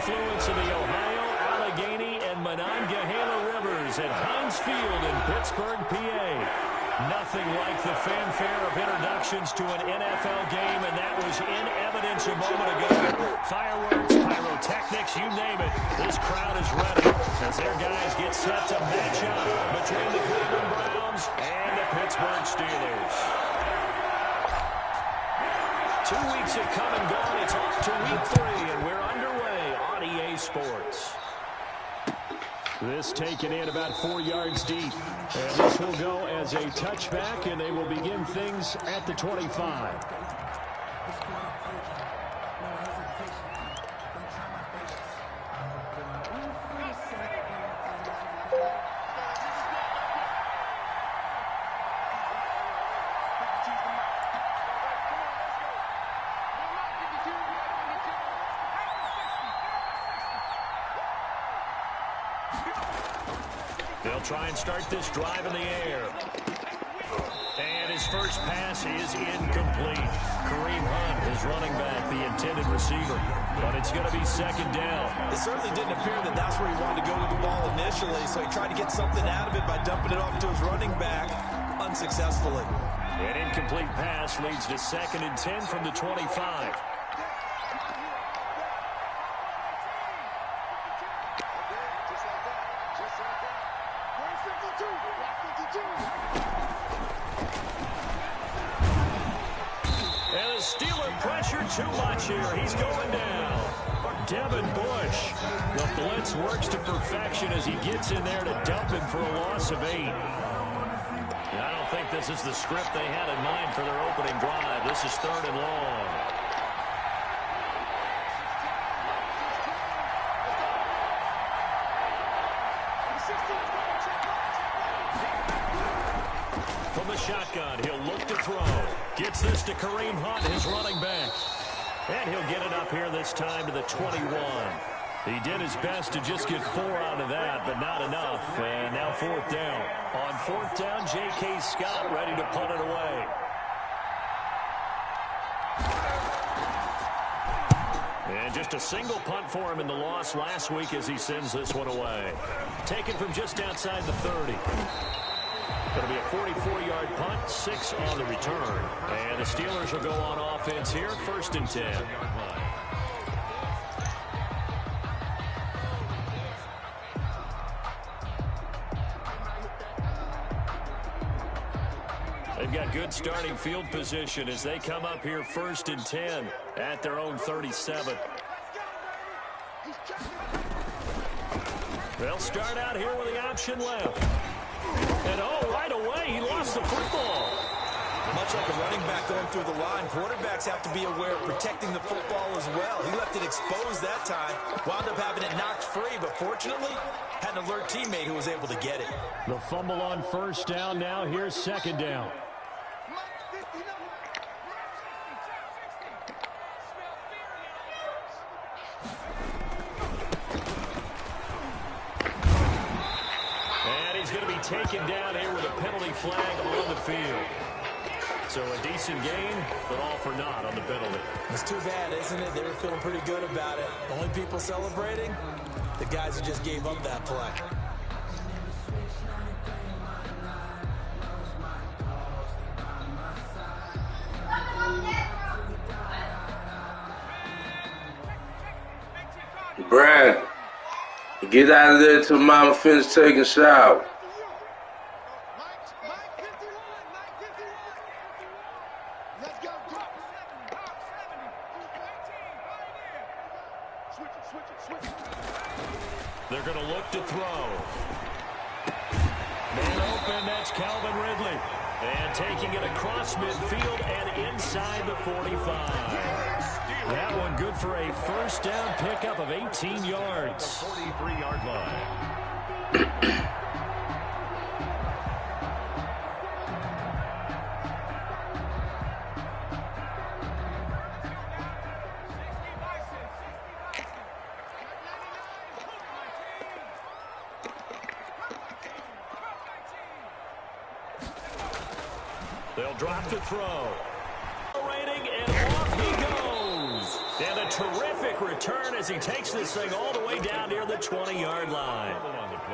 confluence of the Ohio, Allegheny, and Monongahela rivers at Heinz Field in Pittsburgh, PA. Nothing like the fanfare of introductions to an NFL game, and that was in evidence a moment ago. Fireworks, pyrotechnics, you name it. This crowd is ready as their guys get set to match up between the Cleveland Browns and the Pittsburgh Steelers. 2 weeks have come and gone. It's off to week 3, and we're underway on EA Sports. This taken in about 4 yards deep. And this will go as a touchback, and they will begin things at the 25. They'll try and start this drive in the air. And his first pass is incomplete. Kareem Hunt is running back, the intended receiver. But it's going to be second down. It certainly didn't appear that that's where he wanted to go with the ball initially, so he tried to get something out of it by dumping it off to his running back unsuccessfully. An incomplete pass leads to 2nd and 10 from the 25. And the Steeler pressure too much here. He's going down. Devin Bush. The blitz works to perfection as he gets in there to dump him for a loss of 8. I don't think this is the script they had in mind for their opening drive. This is 3rd and long. From the shotgun, he'll look to throw. Gets this to Kareem Hunt, his running back. And he'll get it up here this time to the 21. He did his best to just get 4 out of that, but not enough. And now 4th down. On 4th down, J.K. Scott ready to punt it away. And just a single punt for him in the loss last week as he sends this one away. Taken from just outside the 30. Going to be a 44-yard punt, 6 on the return. And the Steelers will go on offense here, 1st and 10. They've got good starting field position as they come up here 1st and 10 at their own 37. They'll start out here with the option left. And right away, he lost the football. Much like a running back going through the line, quarterbacks have to be aware of protecting the football as well. He left it exposed that time, wound up having it knocked free, but fortunately, had an alert teammate who was able to get it. The fumble on 1st down, now here's 2nd down. Taken down here with a penalty flag on the field. So a decent gain, but all for naught on the penalty. It's too bad, isn't it? They were feeling pretty good about it. Only people celebrating, the guys who just gave up that play. Brad, get out of there till mama finishes taking a shower. They're going to look to throw. Man open, that's Calvin Ridley. And taking it across midfield and inside the 45. That one good for a 1st down pickup of 18 yards. 43-yard line. They'll drop to throw. Rating, and off he goes. And a terrific return as he takes this thing all the way down near the 20-yard line.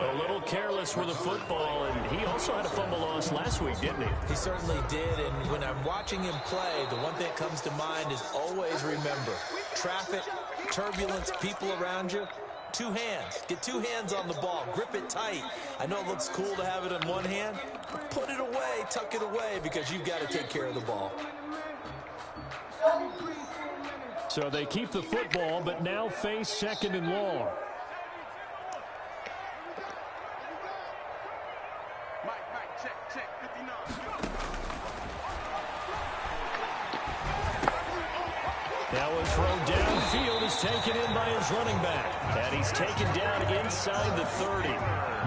A little careless with the football, and he also had a fumble loss last week, didn't he? He certainly did, and when I'm watching him play, the one thing that comes to mind is always remember, traffic, turbulence, people around you, two hands. Get two hands on the ball. Grip it tight. I know it looks cool to have it in one hand, but put it away, tuck it away, because you've got to take care of the ball. So they keep the football, but now face 2nd and long. That one thrown downfield is taken in by his running back. And he's taken down inside the 30.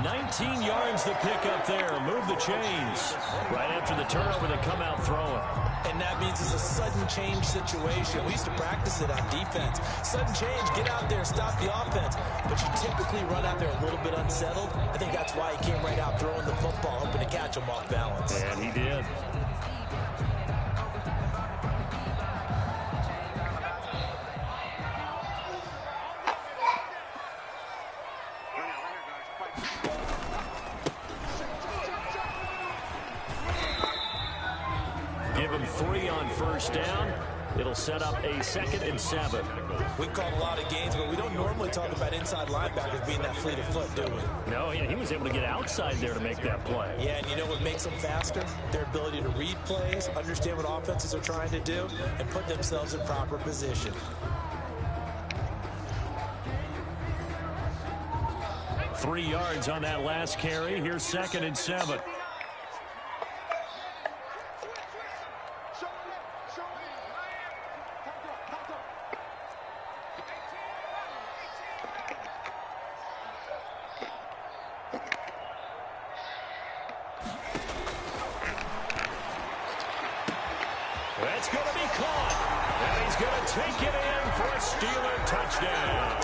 19 yards the pickup there. Move the chains. Right after the turnover, they come out throwing. And that means it's a sudden change situation. We used to practice it on defense. Sudden change, get out there, stop the offense. But you typically run out there a little bit unsettled. I think that's why he came right out throwing the football, hoping to catch him off balance. And he did. Give him 3 on first down. It'll set up a 2nd and 7. We've called a lot of games, but we don't normally talk about inside linebackers being that fleet of foot, do we? No, he was able to get outside there to make that play. Yeah, and you know what makes them faster? Their ability to read plays, understand what offenses are trying to do, and put themselves in proper position. Three yards on that last carry. Here's 2nd and 7. That's going to be caught. And he's going to take it in for a Steeler touchdown.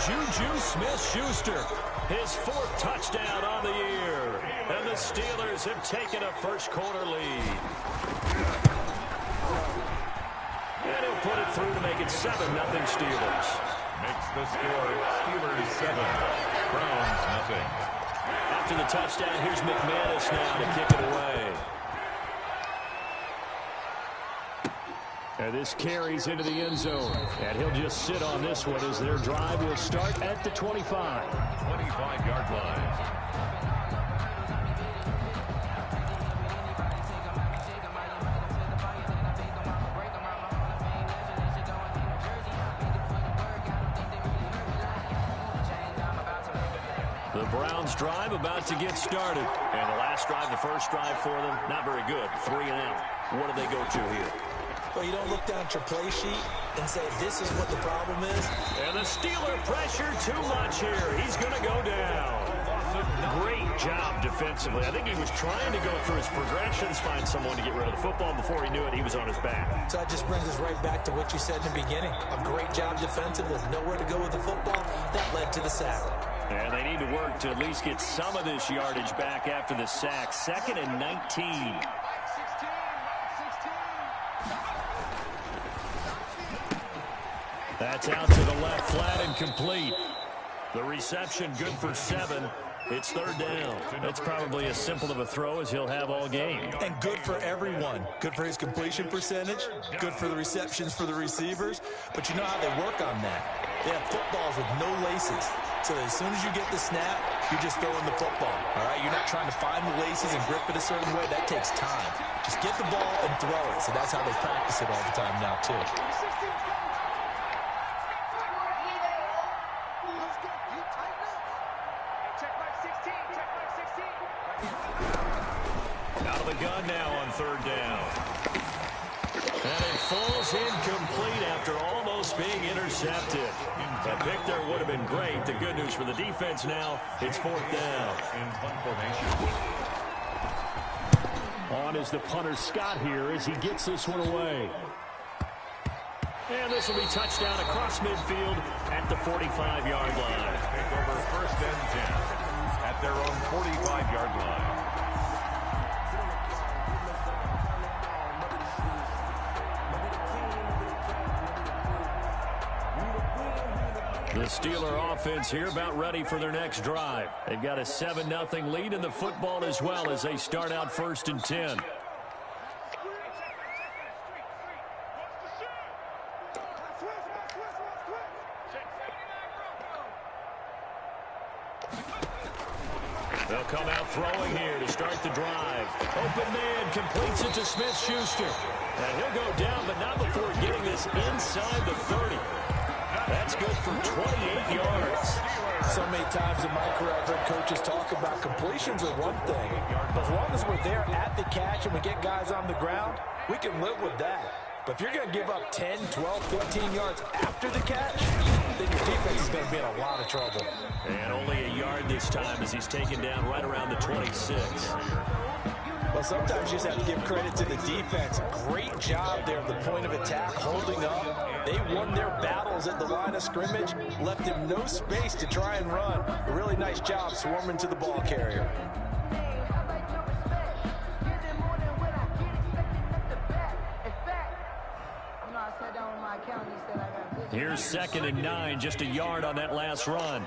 Juju Smith-Schuster, his 4th touchdown on the year. And the Steelers have taken a first-quarter lead. And he'll put it through to make it 7-0 Steelers. Makes the score Steelers 7, Browns nothing. After the touchdown, here's McManus now to kick it away. And this carries into the end zone. And he'll just sit on this one as their drive will start at the 25. 25-yard line. The Browns drive about to get started. And the last drive, the first drive for them, not very good. 3 and out. What do they go to here? Well, you don't look down at your play sheet and say, this is what the problem is. And the Steeler pressure too much here. He's going to go down. Great job defensively. I think he was trying to go through his progressions, find someone to get rid of the football. Before he knew it, he was on his back. So that just brings us right back to what you said in the beginning. A great job defensive with nowhere to go with the football. That led to the sack. And they need to work to at least get some of this yardage back after the sack. 2nd and 19. That's out to the left, flat and complete. The reception good for 7. It's 3rd down. That's probably as simple of a throw as he'll have all game. And good for everyone. Good for his completion percentage. Good for the receptions for the receivers. But you know how they work on that. They have footballs with no laces. So that as soon as you get the snap, you're just throwing the football. All right? You're not trying to find the laces and grip it a certain way. That takes time. Just get the ball and throw it. So that's how they practice it all the time now, too. Out of the gun now on 3rd down. And it falls incomplete after almost being intercepted. A pick there would have been great. The good news for the defense now, it's 4th down. In punt formation. On is the punter Scott here as he gets this one away. And this will be touchdown across midfield at the 45-yard line. Take over 1st and 10 at their own 45-yard line. The Steeler offense here about ready for their next drive. They've got a 7-0 lead in the football as well as they start out 1st and 10. They'll come out throwing here to start the drive. Open man completes it to Smith-Schuster. And he'll go down, but not before getting this inside the 30. That's good for 28 yards. So many times in my career, I've heard coaches talk about completions are one thing. But as long as we're there at the catch and we get guys on the ground, we can live with that. But if you're going to give up 10, 12, 15 yards after the catch, then your defense is going to be in a lot of trouble. And only a yard this time as he's taken down right around the 26. Well, sometimes you just have to give credit to the defense. Great job there at the point of attack, holding up. They won their battles at the line of scrimmage, left him no space to try and run. A really nice job swarming to the ball carrier. Here's 2nd and 9, just a yard on that last run.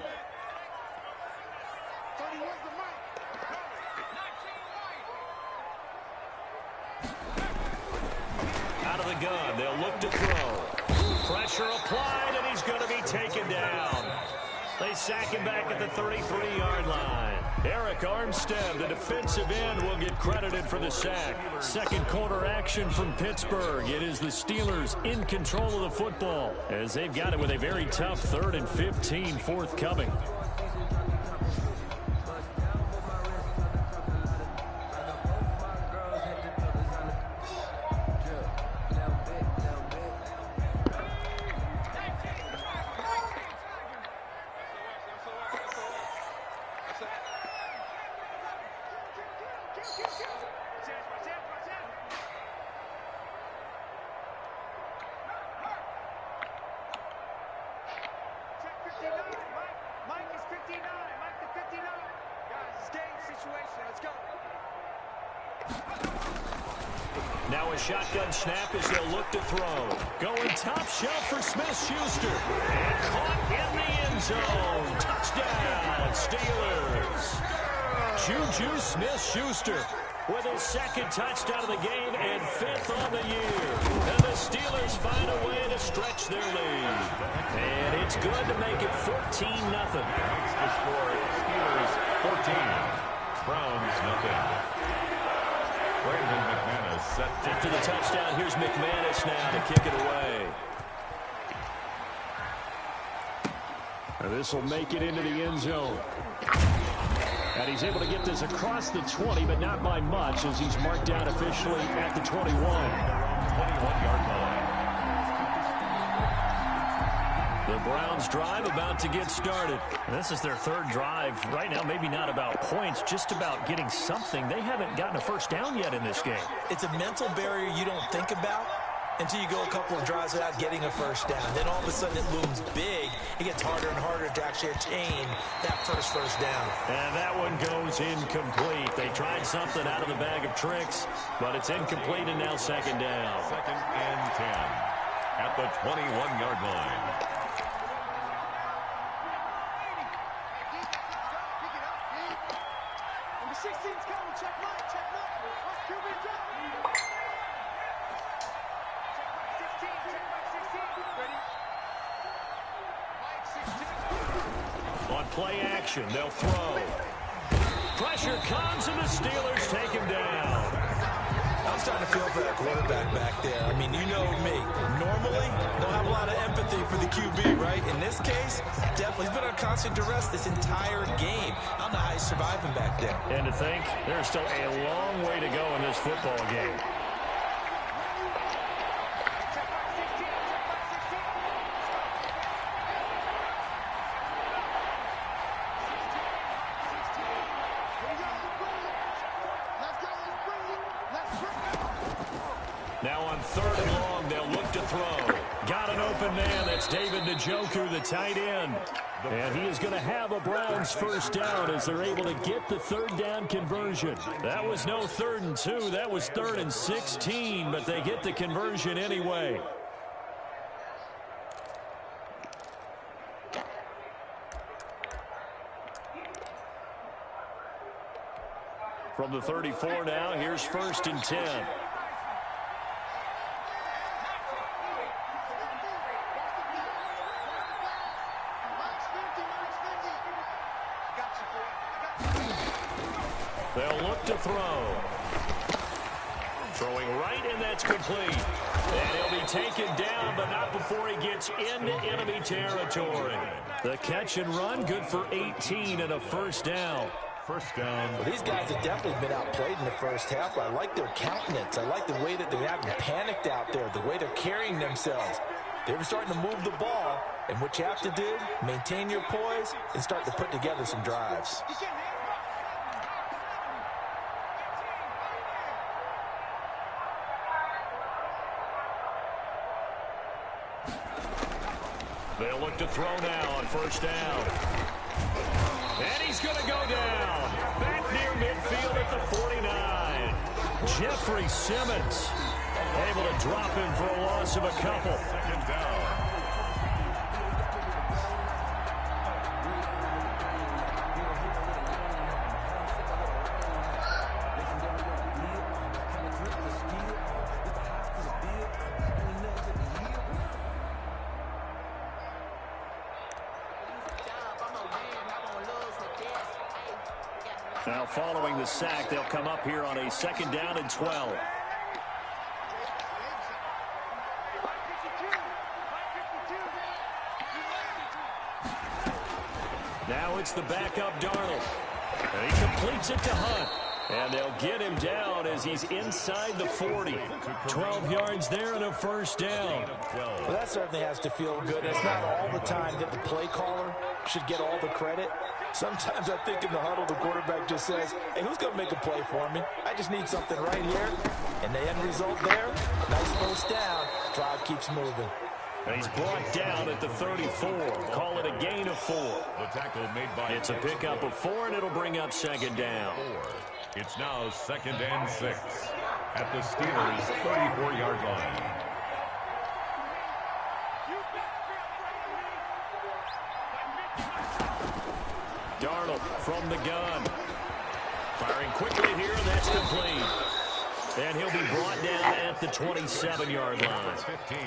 Out of the gun, they'll look to throw. Pressure applied, and he's going to be taken down. They sack him back at the 33-yard line. Eric Armstead, the defensive end, will get credited for the sack. Second quarter action from Pittsburgh. It is the Steelers in control of the football as they've got it with a very tough 3rd and 15 forthcoming. Now a shotgun snap as they'll look to throw. Going top shelf for Smith-Schuster. And caught in the end zone. Touchdown, Steelers. Juju Smith-Schuster with his 2nd touchdown of the game and 5th on the year. And the Steelers find a way to stretch their lead. And it's good to make it 14-0. The score, Steelers 14, Browns nothing. Brandon McManus set after the touchdown. Here's McManus now to kick it away. And this will make it into the end zone. And he's able to get this across the 20, but not by much as he's marked down officially at the 21. 21-yard line. The Browns drive about to get started. And this is their 3rd drive. Right now, maybe not about points, just about getting something. They haven't gotten a first down yet in this game. It's a mental barrier you don't think about until you go a couple of drives without getting a first down. Then all of a sudden it looms big. It gets harder and harder to actually attain that first down. And that one goes incomplete. They tried something out of the bag of tricks, but it's incomplete and now 2nd down. 2nd and 10 at the 21-yard line. On play action, they'll throw. Pressure comes, and the Steelers take him down. I'm starting to feel for that quarterback back there. I mean, you know me. Normally, don't have a lot of empathy for the QB, right? In this case, definitely. He's been on constant duress this entire game. I don't know how he's surviving back there. And to think, there's still a long way to go in this football game. Now on 3rd and long, they'll look to throw. Got an open man. That's David Njoku, the tight end. And he is going to have a Browns first down as they're able to get the 3rd down conversion. That was no 3rd and 2. That was 3rd and 16, but they get the conversion anyway. From the 34 now, here's 1st and 10. They'll look to throw. Throwing right, and that's complete. And he'll be taken down, but not before he gets into enemy territory. The catch and run, good for 18 and a 1st down. First down. Well, these guys have definitely been outplayed in the first half, but I like their countenance. I like the way that they haven't panicked out there, the way they're carrying themselves. They were starting to move the ball, and what you have to do, maintain your poise and start to put together some drives. They'll look to throw now on 1st down. And he's going to go down. Back near midfield at the 49. Jeffrey Simmons able to drop him for a loss of a couple. 2nd down. Now following the sack, they'll come up here on a 2nd down and 12. Now it's the backup Darnold. And he completes it to Hunt. And they'll get him down as he's inside the 40. 12 yards there and a 1st down. Well, that certainly has to feel good. It's not all the time that the play caller should get all the credit. Sometimes I think in the huddle, the quarterback just says, hey, who's going to make a play for me? I just need something right here. And the end result there, nice 1st down. Drive keeps moving. And he's brought down at the 34. Call it a gain of 4. The tackle made by It's a pickup of 4, and it'll bring up 2nd down. It's now 2nd and 6 at the Steelers' 34-yard line. Darnold from the gun. Firing quickly here, and that's complete. And he'll be brought down at the 27-yard line. 15.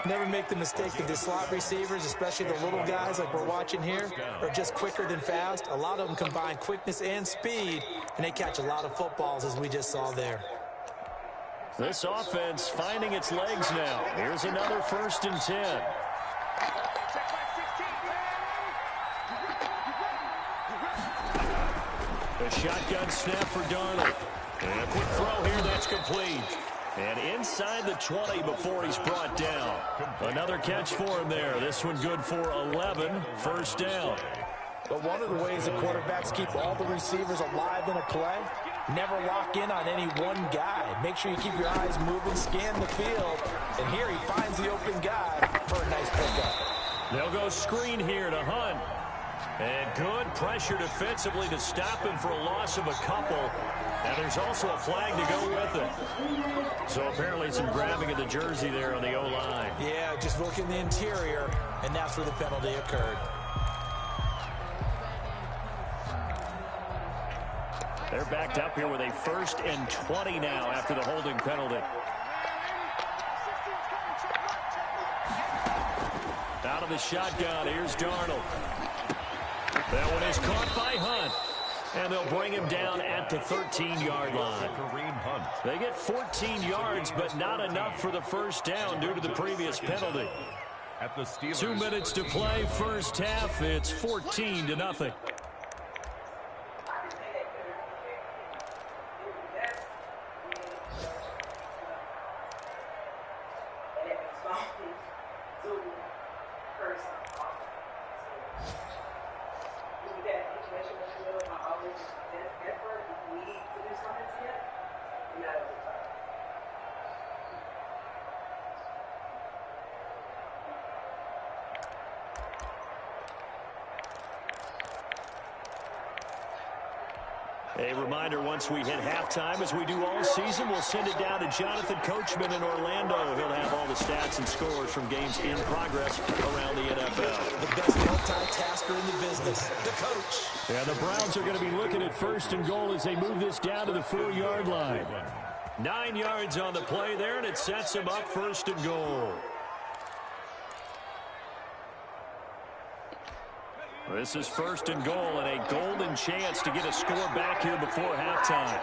Never make the mistake that the slot receivers, especially the little guys like we're watching here, are just quicker than fast. A lot of them combine quickness and speed, and they catch a lot of footballs, as we just saw there. This offense finding its legs now. Here's another 1st and 10. A shotgun snap for Darnold. And a quick throw here, that's complete. And inside the 20 before he's brought down. Another catch for him there. This one good for 11. 1st down. But one of the ways the quarterbacks keep all the receivers alive in a play, never lock in on any one guy. Make sure you keep your eyes moving, scan the field. And here he finds the open guy for a nice pickup. They'll go screen here to Hunt. And good pressure defensively to stop him for a loss of a couple. And there's also a flag to go with it. So apparently some grabbing of the jersey there on the O-line. Yeah, just look in the interior, and that's where the penalty occurred. They're backed up here with a 1st and 20 now after the holding penalty. Out of the shotgun, here's Darnold. That one is caught by Hunt. And they'll bring him down at the 13-yard line. They get 14 yards, but not enough for the 1st down due to the previous penalty. 2 minutes to play, 1st half. It's 14-0. A reminder, once we hit halftime, as we do all season, we'll send it down to Jonathan Coachman in Orlando. He'll have all the stats and scores from games in progress around the NFL. The best multitasker in the business, the coach. Yeah, the Browns are going to be looking at 1st and goal as they move this down to the 4-yard line. 9 yards on the play there, and it sets them up 1st and goal. This is 1st and goal and a golden chance to get a score back here before halftime.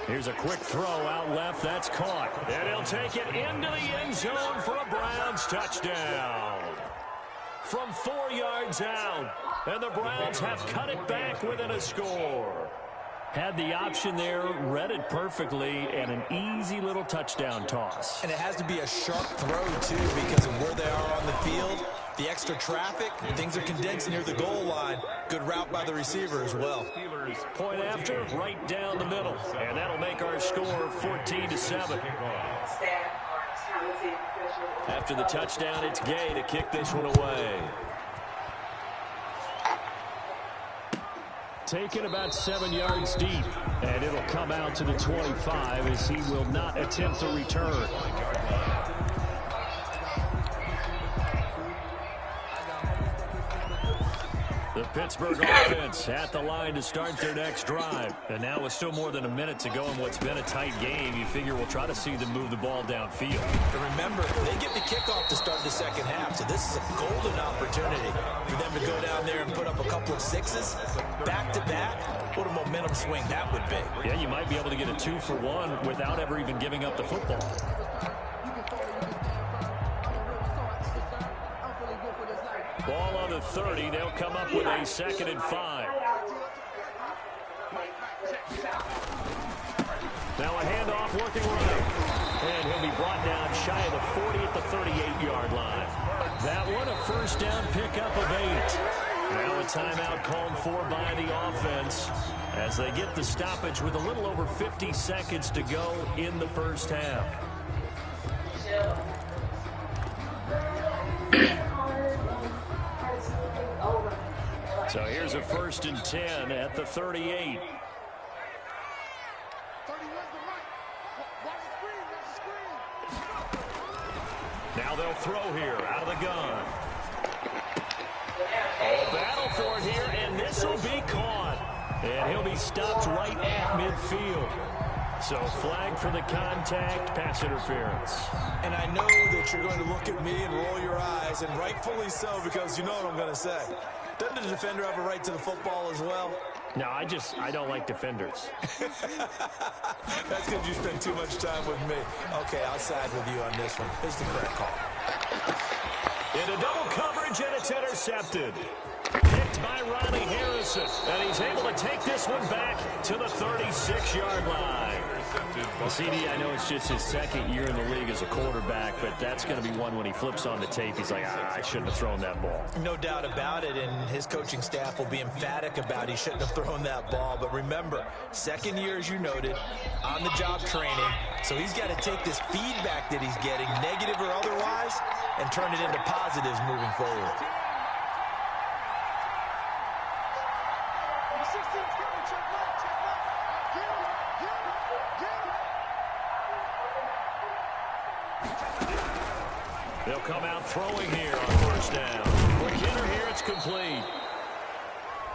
Here's a quick throw out left. That's caught. And he'll take it into the end zone for a Browns touchdown. From 4 yards out. And the Browns have cut it back within a score. Had the option there, read it perfectly, and an easy little touchdown toss. And it has to be a sharp throw, too, because of where they are on the field. The extra traffic, things are condensed near the goal line. Good route by the receiver as well. Point after, right down the middle. And that'll make our score 14-7. After the touchdown, it's Gay to kick this one away. Taken about 7 yards deep, and it'll come out to the 25 as he will not attempt to return. The Pittsburgh offense at the line to start their next drive. And now with still more than a minute to go in what's been a tight game, you figure we'll try to see them move the ball downfield. And remember, they get the kickoff to start the second half, so this is a golden opportunity for them to go down there and put up a couple of sixes back-to-back. What a momentum swing that would be. Yeah, you might be able to get a 2-for-1 without ever even giving up the football. Ball on the 30. They'll come up with a 2nd and 5. Now a handoff working right. And he'll be brought down shy of the 40 at the 38-yard line. That one a first down pickup of 8. Now a timeout called for by the offense as they get the stoppage with a little over 50 seconds to go in the first half. So here's a 1st and 10 at the 38. Now they'll throw here out of the gun. A battle for it here, and this will be caught. And he'll be stopped right at midfield. So flag for the contact, pass interference. And I know that you're going to look at me and roll your eyes, and rightfully so, because you know what I'm going to say. Doesn't the defender have a right to the football as well? No, I don't like defenders. That's because you spend too much time with me. Okay, I'll side with you on this one. Here's the correct call. Into double coverage, and it's intercepted. Picked by Ronnie Harrison. And he's able to take this one back to the 36-yard line. Well, CD, I know it's just his 2nd year in the league as a quarterback, but that's going to be one when he flips on the tape. He's like, I shouldn't have thrown that ball. No doubt about it, and his coaching staff will be emphatic about he shouldn't have thrown that ball. But remember, 2nd year, as you noted, on-the-job training. So he's got to take this feedback that he's getting, negative or otherwise, and turn it into positives moving forward. They'll come out throwing here on 1st down. Quick hitter here, it's complete.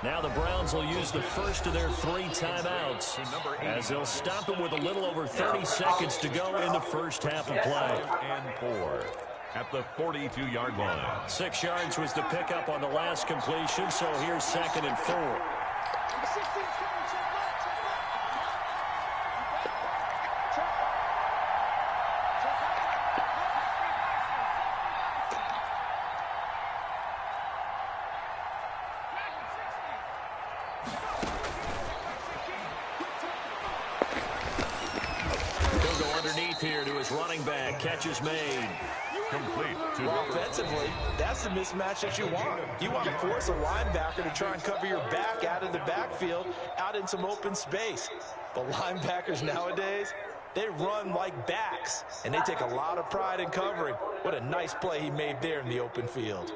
Now the Browns will use the first of their 3 timeouts as they'll stop him with a little over 30 seconds to go in the first half of play. And 4 at the 42-yard line. 6 yards was the pickup on the last completion, so here's 2nd and 4. Here to his running back. Catch is made. Complete. Well, offensively, that's the mismatch that you want. You want to force a linebacker to try and cover your back out of the backfield, out in some open space. But linebackers nowadays, They run like backs, and they take a lot of pride in covering. What a nice play he made there in the open field.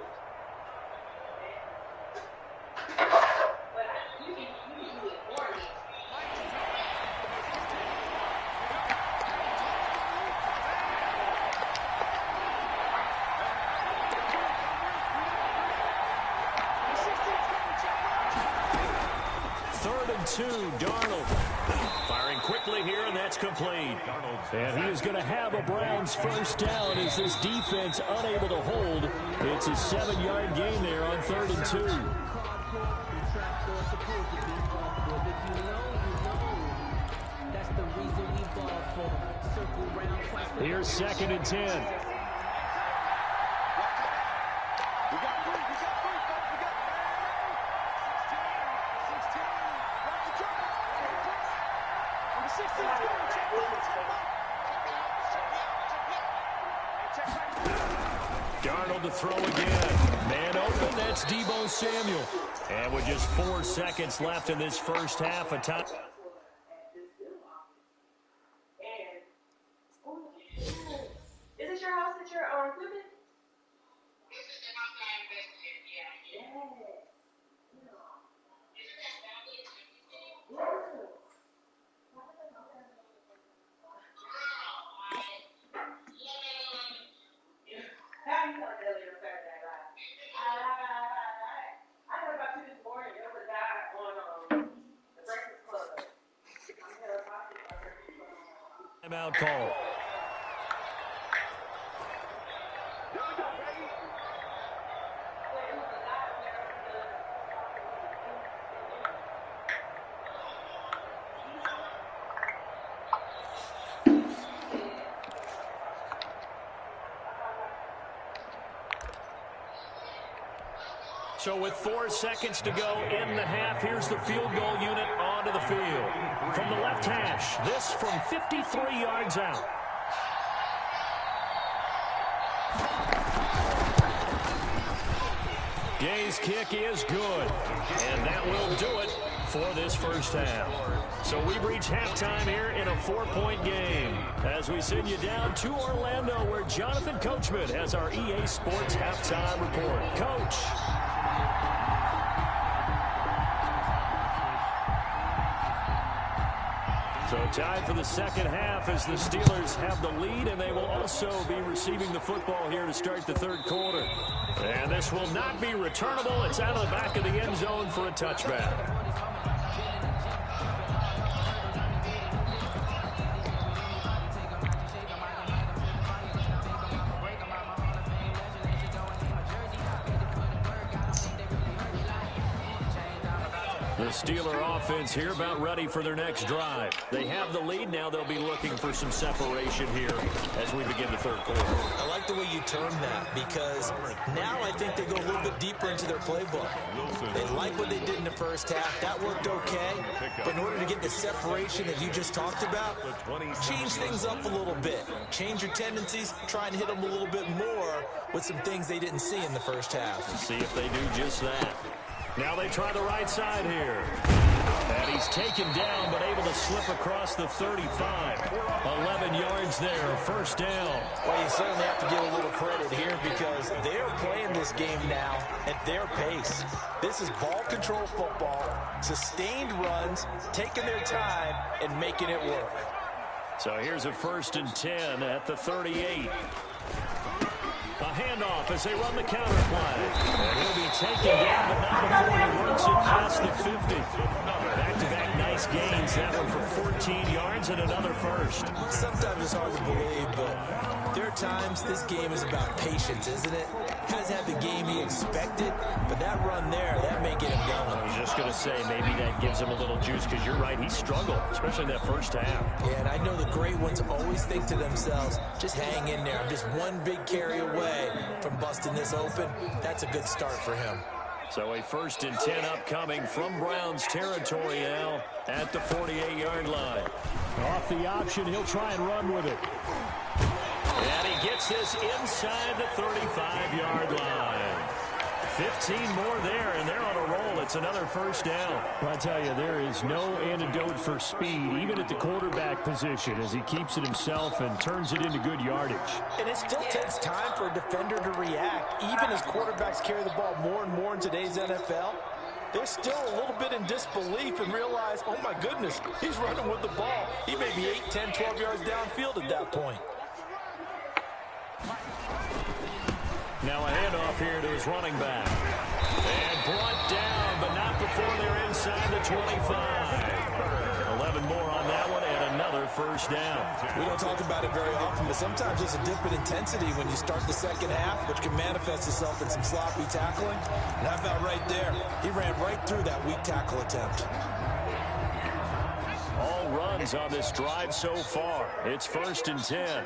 Darnold firing quickly here, and that's complete. And he is going to have a Browns first down as this defense unable to hold. It's a 7-yard gain there on 3rd and 2. Here's 2nd and 10. Darnold to throw again. Man open, that's Deebo Samuel. And with just 4 seconds left in this first half, a time. Is this your house that you're living? Timeout call. So with 4 seconds to go in the half, here's the field goal unit onto the field. From the left hash, this from 53 yards out. Gay's kick is good, and that will do it for this first half. So we've reached halftime here in a 4-point game as we send you down to Orlando, where Jonathan Coachman has our EA Sports halftime report. Coach. So time for the second half as the Steelers have the lead, and they will also be receiving the football here to start the third quarter. And this will not be returnable. It's out of the back of the end zone for a touchback. The Steeler offense here about ready for their next drive. They have the lead. Now they'll be looking for some separation here as we begin the third quarter. I like the way you term that, because now I think they go a little bit deeper into their playbook. They like what they did in the first half. That worked okay. But in order to get the separation that you just talked about, change things up a little bit. Change your tendencies. Try and hit them a little bit more with some things they didn't see in the first half. Let's see if they do just that. Now they try the right side here. And he's taken down, but able to slip across the 35. 11 yards there, first down. Well, you certainly have to give a little credit here, because they're playing this game now at their pace. This is ball control football, sustained runs, taking their time, and making it work. So here's a 1st and 10 at the 38. A handoff as they run the counter play. And he'll be taken down, but not before he works it past the 50. Back-to-back nice gains. That one for 14 yards and another first. Sometimes it's hard to believe, but there are times this game is about patience, isn't it? Hasn't had the game he expected, but that run there, that may get him going. I was just going to say, maybe that gives him a little juice, because you're right, he struggled, especially in that first half. Yeah, and I know the great ones always think to themselves, just hang in there. I'm just one big carry away from busting this open. That's a good start for him. So a 1st and 10 upcoming from Browns territory now at the 48-yard line. Off the option, he'll try and run with it. And he gets this inside the 35-yard line. 15 more there, and they're on a roll. It's another first down. I tell you, there is no antidote for speed, even at the quarterback position, as he keeps it himself and turns it into good yardage. And it still takes time for a defender to react. Even as quarterbacks carry the ball more and more in today's NFL, they're still a little bit in disbelief and realize, oh my goodness, he's running with the ball. He may be 8, 10, 12 yards downfield at that point. Now a handoff here to his running back. And brought down, but not before they're inside the 25. 11 more on that one, and another first down. We don't talk about it very often, but sometimes there's a dip in intensity when you start the second half, which can manifest itself in some sloppy tackling. And how about right there? He ran right through that weak tackle attempt. All runs on this drive so far. It's 1st and 10.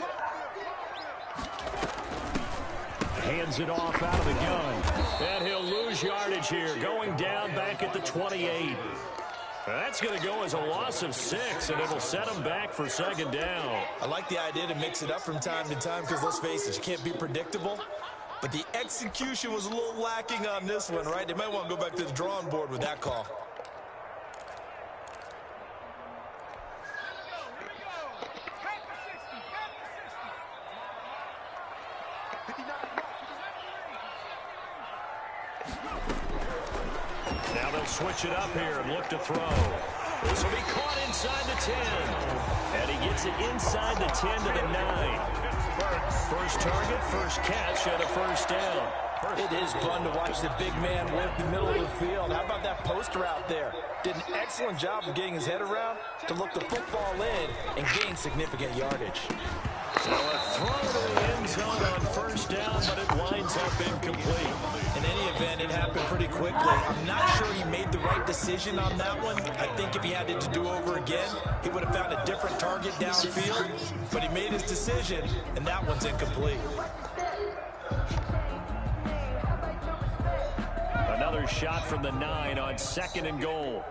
Hands it off out of the gun. And he'll lose yardage here, going down back at the 28. That's going to go as a loss of 6, and it'll set him back for 2nd down. I like the idea to mix it up from time to time because, let's face it, you can't be predictable. But the execution was a little lacking on this one, right? They might want to go back to the drawing board with that call. Now they'll switch it up here and look to throw. This will be caught inside the 10. And he gets it inside the 10 to the 9. First target, first catch, and a first down. It is fun to watch the big man work the middle of the field. How about that post route there? Did an excellent job of getting his head around to look the football in and gain significant yardage. So a throw to the end zone on first down, but it winds up incomplete. In any event, it happened pretty quickly. I'm not sure he made the right decision on that one. I think if he had it to do over again, he would have found a different target downfield. But he made his decision, and that one's incomplete. Another shot from the 9 on 2nd and goal.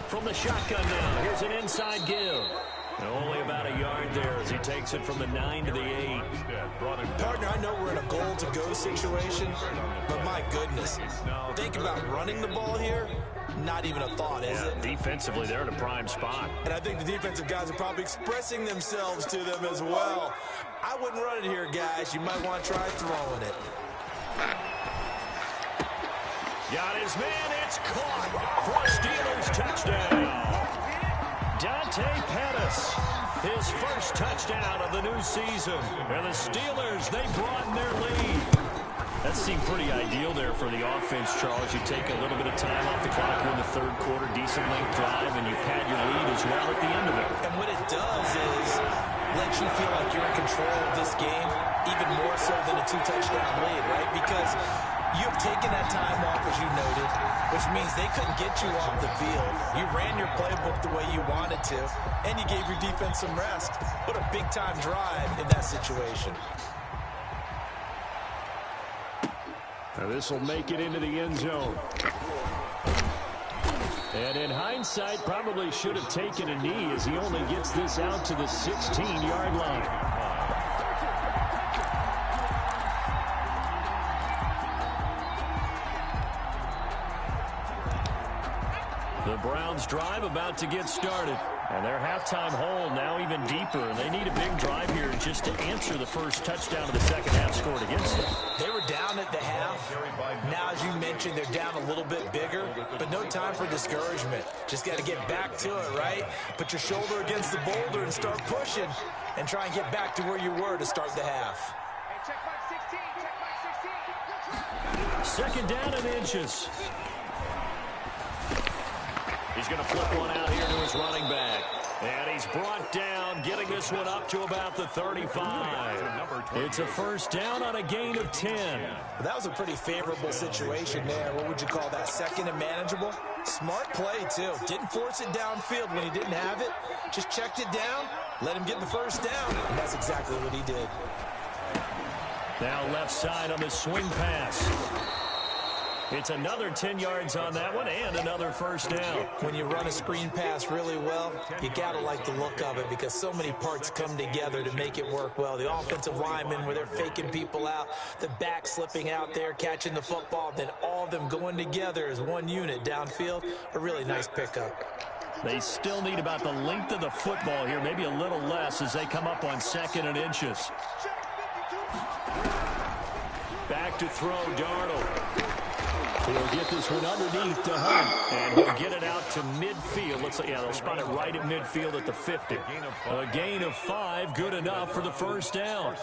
From the shotgun now, here's an inside give. And only about a yard there as he takes it from the 9 to the 8. Partner, I know we're in a goal-to-go situation, but my goodness, think about running the ball here. Not even a thought, is it? Defensively, they're in a prime spot. And I think the defensive guys are probably expressing themselves to them as well. I wouldn't run it here, guys. You might want to try throwing it. Got his man. It's caught for a Steelers touchdown. Dante Pettis, his first touchdown of the new season. And the Steelers, they broaden their lead. That seemed pretty ideal there for the offense, Charles. You take a little bit of time off the clock here in the 3rd quarter, decent length drive, and you pad your lead as well at the end of it. And what it does is let you feel like you're in control of this game, even more so than a 2-touchdown lead, right? Because you've taken that time off, as you noted, which means they couldn't get you off the field. You ran your playbook the way you wanted to, and you gave your defense some rest. What a big-time drive in that situation. Now this will make it into the end zone. And in hindsight, probably should have taken a knee as he only gets this out to the 16-yard line. The Browns drive about to get started. And their halftime hole now even deeper. And they need a big drive here just to answer the first touchdown of the second half scored against them. They were down at the half. Now, as you mentioned, they're down a little bit bigger. But no time for discouragement. Just got to get back to it, right? Put your shoulder against the boulder and start pushing. And try and get back to where you were to start the half. Second down and inches. He's going to flip one out here to his running back. And he's brought down, getting this one up to about the 35. It's a first down on a gain of 10. That was a pretty favorable situation there. What would you call that? 2nd and manageable? Smart play, too. Didn't force it downfield when he didn't have it. Just checked it down, let him get the first down. And that's exactly what he did. Now left side on the swing pass. It's another 10 yards on that one and another first down. When you run a screen pass really well, you got to like the look of it because so many parts come together to make it work well. The offensive linemen where they're faking people out, the back slipping out there, catching the football, then all of them going together as one unit downfield. A really nice pickup. They still need about the length of the football here, maybe a little less as they come up on 2nd and inches. Back to throw, Darnold. He'll get this one underneath to Hunt, and he'll get it out to midfield. Looks like, yeah, they'll spot it right at midfield at the 50. A gain of 5, good enough for the first down.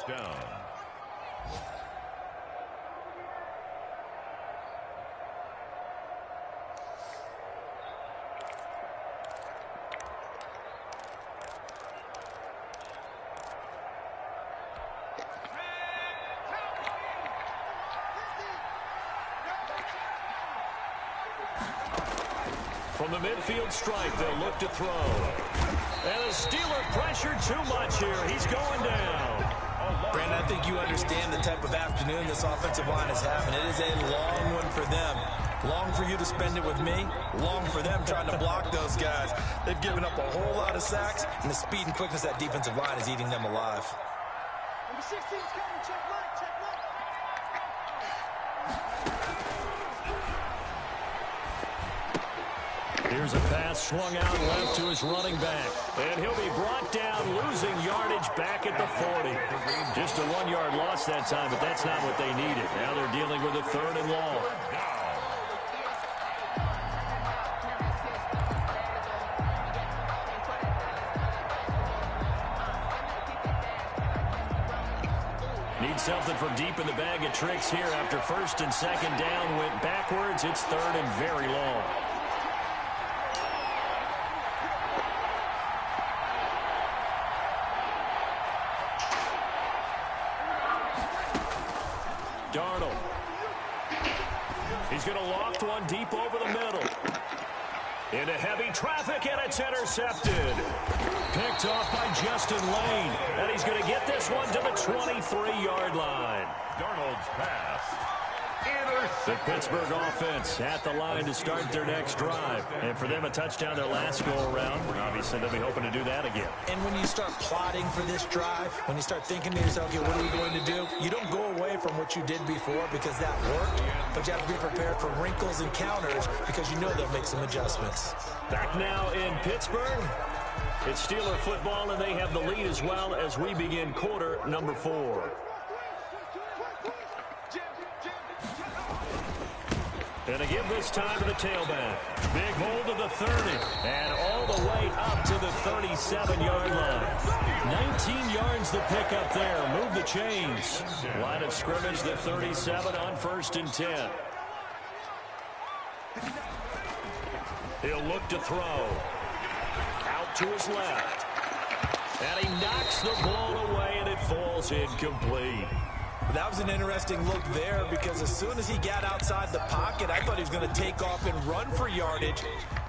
From the midfield stripe, they'll look to throw. And the Steeler pressure too much here. He's going down. Brandon, I think you understand the type of afternoon this offensive line is having. It is a long one for them. Long for you to spend it with me. Long for them trying to block those guys. They've given up a whole lot of sacks, and the speed and quickness of that defensive line is eating them alive. Number 16's coming. Check left. Check left. Here's a pass swung out left to his running back. And he'll be brought down, losing yardage back at the 40. Just a 1-yard loss that time, but that's not what they needed. Now they're dealing with a 3rd and long. Need something from deep in the bag of tricks here after 1st and 2nd down went backwards. It's 3rd and very long. Darnold. He's going to loft one deep over the middle. Into heavy traffic, and it's intercepted. Picked off by Justin Lane. And he's going to get this one to the 23-yard line. Darnold's pass. The Pittsburgh offense at the line to start their next drive. And for them, a touchdown their last go-around. Obviously, they'll be hoping to do that again. And when you start plotting for this drive, when you start thinking to yourself, okay, what are we going to do? You don't go away from what you did before because that worked, but you have to be prepared for wrinkles and counters because you know they'll make some adjustments. Back now in Pittsburgh. It's Steeler football, and they have the lead as well as we begin quarter number 4. And again this time to the tailback. Big hold of the 30. And all the way up to the 37-yard line. 19 yards the pick up there. Move the chains. Line of scrimmage, the 37 on 1st and 10. He'll look to throw. Out to his left. And he knocks the ball away, and it falls incomplete. That was an interesting look there because as soon as he got outside the pocket, I thought he was going to take off and run for yardage.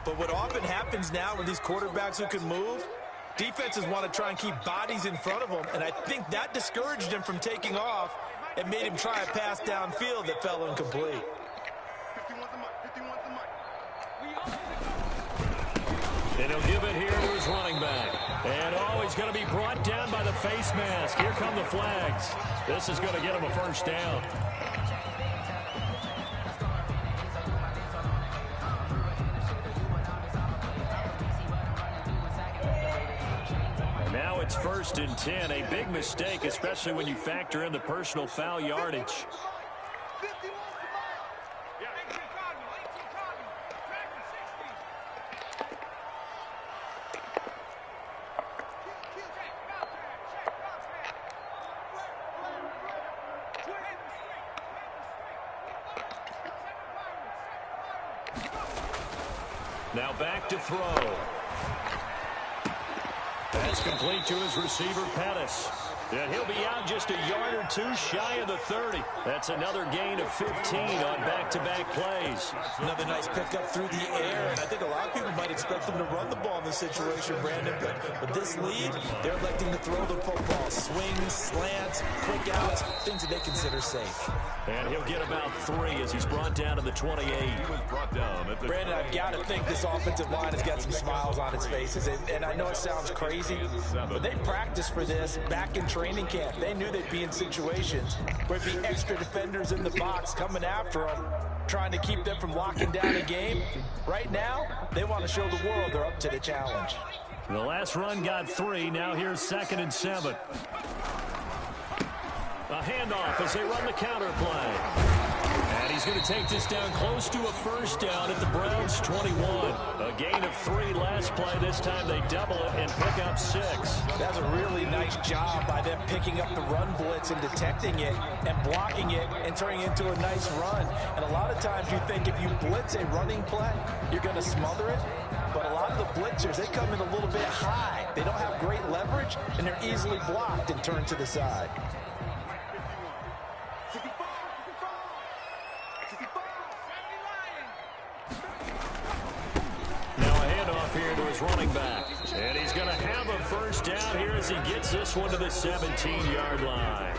But what often happens now with these quarterbacks who can move, defenses want to try and keep bodies in front of them, and I think that discouraged him from taking off and made him try a pass downfield that fell incomplete. And he'll give it here to his running back. And, oh, he's going to be brought down by the face mask. Here come the flags. This is going to get him a first down. And now it's 1st and 10. A big mistake, especially when you factor in the personal foul yardage. Now back to throw. That's complete to his receiver, Pettis. And he'll be out just a yard or two shy of the 30. That's another gain of 15 on back-to-back plays. Another nice pickup through the air, and I think a lot of people might expect them to run the ball in this situation, Brandon, but with this lead, they're electing to throw the football. Swings, slants, quick outs, things that they consider safe. And he'll get about 3 as he's brought down to the 28. He was brought down at the Brandon, I've got to think this offensive line has got some smiles on its faces, and I know it sounds crazy, but they practiced for this back in training camp. They knew they'd be in situations where it'd be extra defenders in the box coming after them, trying to keep them from locking down a game. Right now, they want to show the world they're up to the challenge. The last run got 3. Now here's 2nd and 7. A handoff as they run the counter play. And he's going to take this down close to a first down at the Browns' 21. A gain of 3 last play. This time they double it and pick up 6. That's a really nice job by them picking up the run blitz and detecting it and blocking it and turning it into a nice run. And a lot of times you think if you blitz a running play, you're going to smother it. But a lot of the blitzers, they come in a little bit high. They don't have great leverage, and they're easily blocked and turned to the side. Here to his running back. And he's going to have a first down here as he gets this one to the 17-yard line.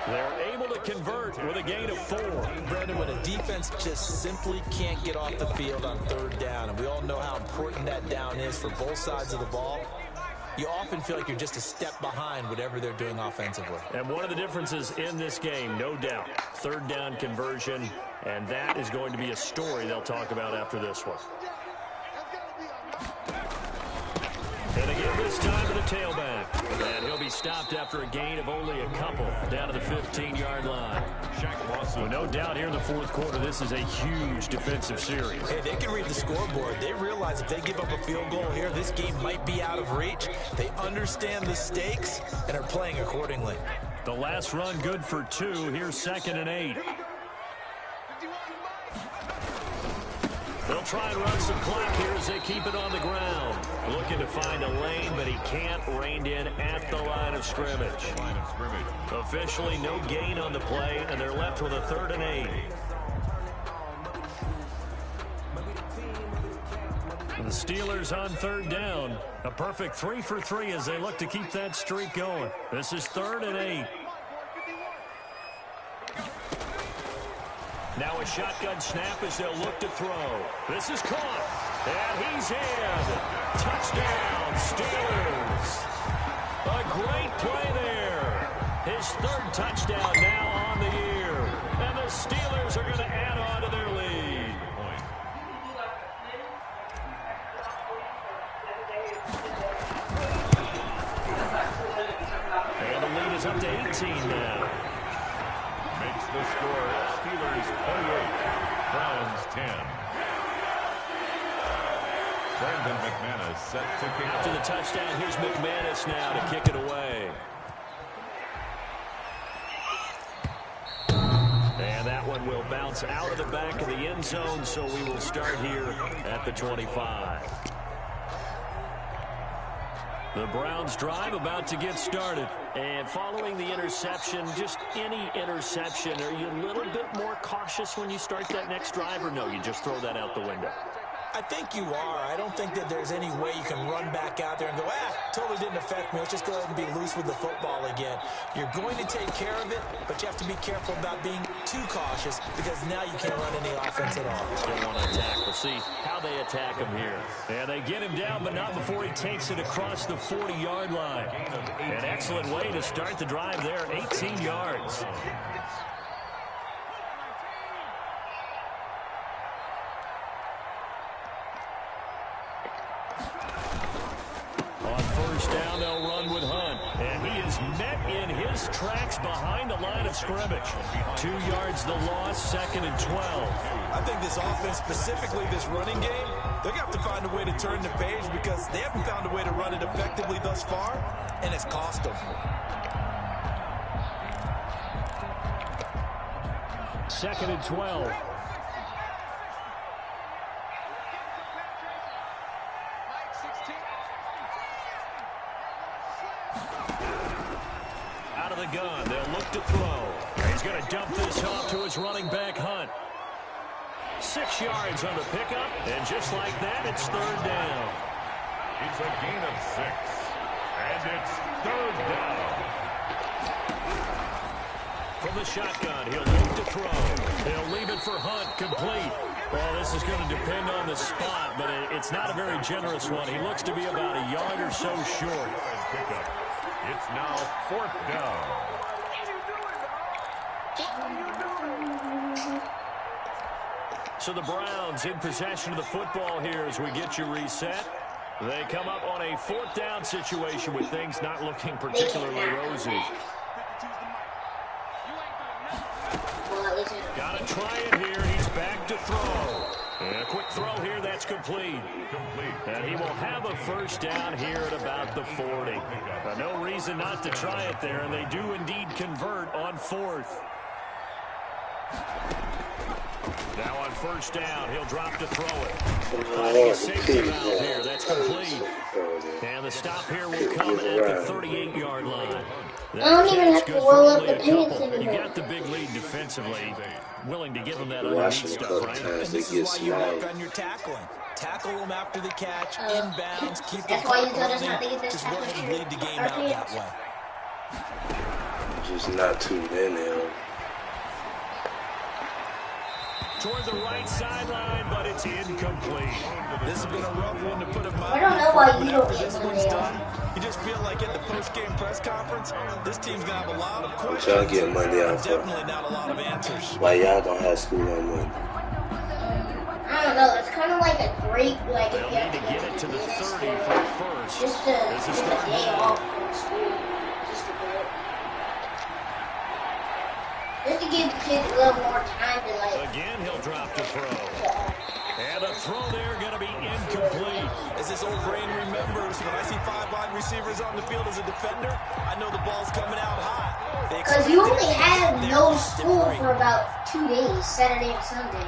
They're able to convert with a gain of 4. Brandon, when a defense just simply can't get off the field on 3rd down, and we all know how important that down is for both sides of the ball, you often feel like you're just a step behind whatever they're doing offensively. And one of the differences in this game, no doubt, 3rd down conversion, and that is going to be a story they'll talk about after this one. And again, this time to the tailback. And he'll be stopped after a gain of only a couple down to the 15-yard line. Well, no doubt here in the 4th quarter, this is a huge defensive series. Hey, they can read the scoreboard. They realize if they give up a field goal here, this game might be out of reach. They understand the stakes and are playing accordingly. The last run good for 2. Here's 2nd and 8. They'll try and run some clock here as they keep it on the ground. Looking to find a lane, but he can't. Reined in at the line of scrimmage. Officially no gain on the play, and they're left with a 3rd and 8. The Steelers on 3rd down. A perfect 3 for 3 as they look to keep that streak going. This is 3rd and 8. Now a shotgun snap as they'll look to throw. This is caught. And he's in. Touchdown, Steelers. A great play there. His 3rd touchdown now on the year. And the Steelers are going to add on to their lead. And the lead is up to 18 now. Makes the score Steelers 28, Browns 10. Brandon McManus set to kick After the touchdown, here's McManus now to kick it away. And that one will bounce out of the back of the end zone, so we will start here at the 25. The Browns drive about to get started. And following the interception, just any interception, are you a little bit more cautious when you start that next drive, or no, you just throw that out the window? I think you are. I don't think that there's any way you can run back out there and go, totally didn't affect me. Let's just go ahead and be loose with the football again. You're going to take care of it, but you have to be careful about being too cautious because now you can't run any offense at all. Still want to attack. We'll see how they attack him here. And they get him down, but not before he takes it across the 40-yard line. An excellent way to start the drive there, 18 yards. Down, they'll run with Hunt. And he is met in his tracks behind the line of scrimmage. 2 yards the loss, 2nd and 12. I think this offense, specifically this running game, they're going to have to find a way to turn the page because they haven't found a way to run it effectively thus far, and it's cost them. 2nd and 12. gun. They'll look to throw. He's going to dump this off to his running back, Hunt. 6 yards on the pickup, and just like that, it's third down. It's a gain of 6, and it's third down. From the shotgun, he'll look to throw. He'll leave it for Hunt, complete. Well, this is going to depend on the spot, but it's not a very generous one. He looks to be about a yard or so short. It's now fourth down. So the Browns in possession of the football here as we get you reset. They come up on a fourth down situation with things not looking particularly rosy. Got to try it here. He's back to throw. And a quick throw here. That's complete. And he will have a first down here at about the 40. No reason not to try it there, and they do indeed convert on fourth. Now on first down, he'll drop to throw it. Finding a safety valve here. That's complete. And the stop here will come at the 38-yard line. I don't even have to roll up the pants anymore. You got the big lead defensively. Willing to give them that underneath stuff, right? And this is why you work on your tackling. Tackle them after the catch, inbounds, keep them running. Just work and bleed the game out that way. Just not too many. Toward the right sideline, but it's incomplete. This has been a rough one to put a I don't know why you don't after get this one one's there. done, you just feel like at the post-game press conference, this team's going to have a lot of questions. Y'all get Monday and off for? definitely not a lot of answers. Why y'all don't have school on Monday? I don't know. It's kind of like a break, like if They'll you have need to to get it to the 30 for the first. just to This is get the third day down. off from school, just to do it. Just to give the kids a little more time to like. Again, he'll drop to throw. And a throw there going to be incomplete. As this old brain remembers, when I see 5 wide receivers on the field as a defender, I know the ball's coming out hot. Because you only have no school for about 2 days, Saturday and Sunday.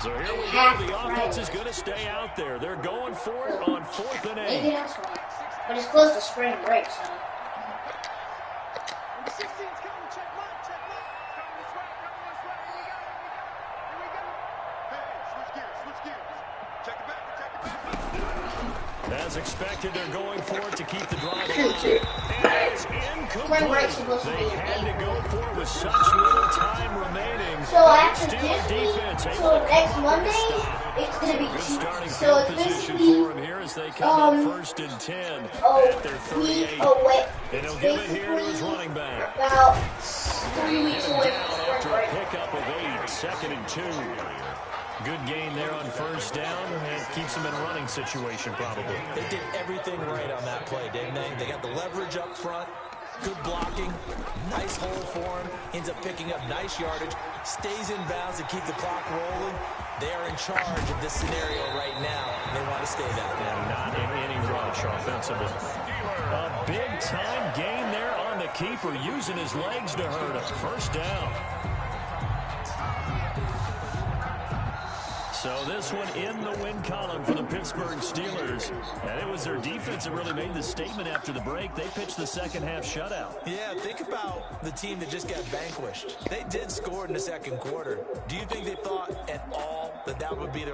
So here we go. The offense is going to stay out there. They're going for it on 4th and 8. Maybe that's why. But it's close to spring break, so. Number 16's coming, check mark, check mark. Coming this way, here we go. Hey, switch gears. Check it back. As expected, they're going for it to keep the drive alive. And it's incomplete. They had to go for it with such little time remaining. So after Steeler this defense week, able so to next come up with a Monday, stop. it's going to be Good starting so field it's position basically, for him here as they come up 1st and 10 at their 38. Wait. And he'll give it here to his running back. About 3 weeks Get him away down from after spring a break. pickup of 8, 2nd and 2. Good gain there on first down, and keeps them in a running situation probably. They did everything right on that play, didn't they? They got the leverage up front, good blocking, nice hole for him, ends up picking up nice yardage, stays in bounds to keep the clock rolling. They are in charge of this scenario right now, and they want to stay that way. And not in any rush offensively. A big-time gain there on the keeper, using his legs to hurt him. First down. So this one in the win column for the Pittsburgh Steelers. And it was their defense that really made the statement after the break. They pitched the second half shutout. Yeah, think about the team that just got vanquished. They did score in the second quarter. Do you think they thought at all that that would be their